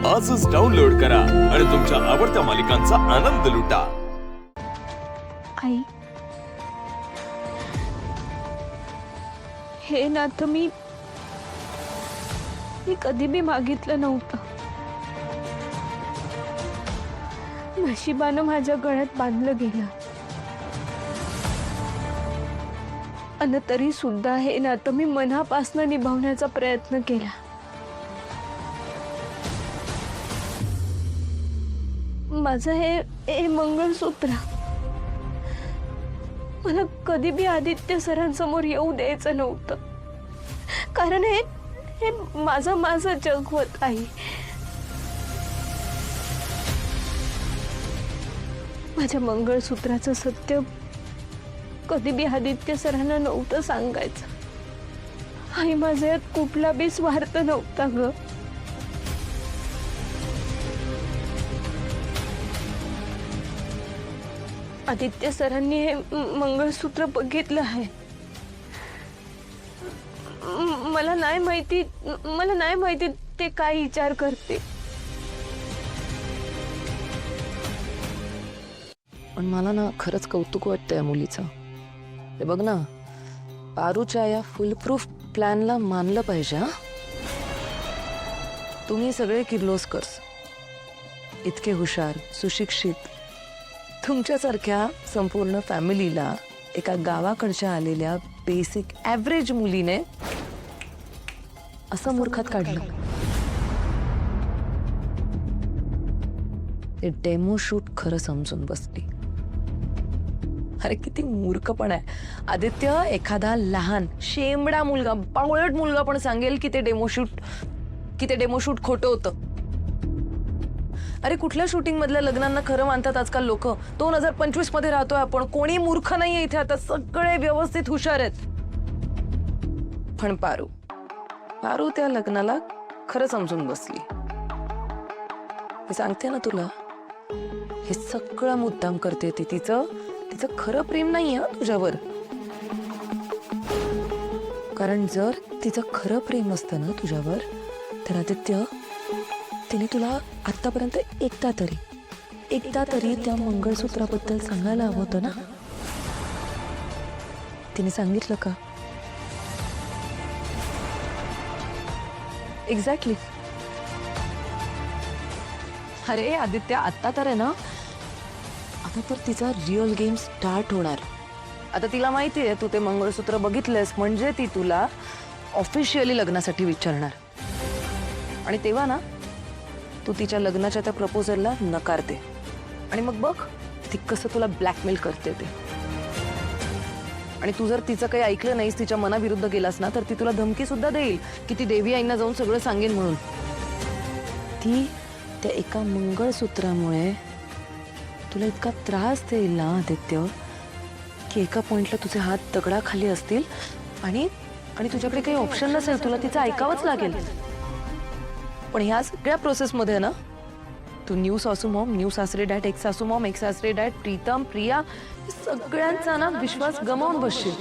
आजच डाउनलोड करा आणि तुमच्या आवडत्या मालिकांचा आनंद लुटा। आई, हे नातं मी कधी बी मागितलं नव्हतं। नशिबानं माझ्या गळ्यात बांधलं गेलं अन तरी सुद्धा हे नातं मी मनापासून निभावण्याचा प्रयत्न केला। माझं हे मंगळसूत्र मला कधी बी आदित्य सरांसमोर येऊ द्यायचं नव्हतं, कारण हे माझं जग होत आहे। माझ्या मंगळसूत्राचं सत्य कधी बी आदित्य सरांना नव्हतं सांगायचं। आई, माझ्या यात कुठला बी स्वार्थ नव्हता ग। आदित्य सरांनी हे मंगळसूत्र बघितलं आहे। मला नाही माहिती ते काय विचार करते। पण मला ना खरंच कौतुक वाटतंय मुलीचं। ते बघ ना, पारूच्या या फुल प्रूफ प्लॅनला मानलं पाहिजे। हा, तुम्ही सगळे किर्लोस्कर्स इतके हुशार सुशिक्षित, तुमच्यासारख्या संपूर्ण फॅमिलीला एका गावाकडच्या आलेल्या बेसिक ॲव्हरेज मुलीने असं मूर्खात काढलं। ते डेमो शूट खरं समजून बसली। अरे किती मूर्खपणा आहे। आदित्य एखादा लहान शेमडा मुलगा, बावळट मुलगा पण सांगेल की ते डेमो शूट खोटं होतं। अरे कुठल्या शूटिंग मधल्या लग्नांना खरं मानतात आजकाल लोक। 2025 मध्ये राहतोय आपण, कोणी मूर्ख नाहीये इथे। आता सगळे व्यवस्थित हुशार आहेत। पण पारू त्या लग्नाला खरं समजून बसली। मी सांगते ना तुला, हे सगळं मुद्दाम करते ती। तिचं खरं प्रेम नाहीये तुझ्यावर। कारण जर तिचं खरं प्रेम असतं ना तुझ्यावर, तर आदित्य तिने तुला आतापर्यंत एकदा तरी त्या मंगळसूत्राबद्दल सांगायला हवं होतं ना। तिने सांगितलं का? एक्झॅक्टली। अरे आदित्य, आता तर आहे ना, आता तर तिचा रिअल गेम स्टार्ट होणार। आता तिला माहिती आहे तू ते मंगळसूत्र बघितलंस म्हणजे ती तुला ऑफिशियली लग्नासाठी विचारणार। आणि तेव्हा ना तू तिच्या लग्नाच्या त्या प्रपोजलला नकार दे। आणि मग बघ ती कसं तुला ब्लॅकमेल करते ते। आणि तू जर तिचं काही ऐकलं नाहीस, तिच्या मनाविरुद्ध गेलास ना, तर ती तुला धमकी सुद्धा देईल की ती देवी आईंना जाऊन सगळं सांगेन म्हणून। ती त्या एका मंगळसूत्रामुळे तुला इतका त्रास देईल ना आदित्य, की एका पॉइंटला तुझे हात दगडाखाली असतील आणि तुझ्याकडे काही ऑप्शन नसेल, तुला तिचं ऐकावंच लागेल। पण ह्या सगळ्या प्रोसेसमध्ये ना तू न्यू सासू मॉम, न्यू सासरे डॅड, एक सासू मॉम, एक सासरे डॅड, प्रीतम, प्रिया, सगळ्यांचा ना विश्वास गमावून बसशील।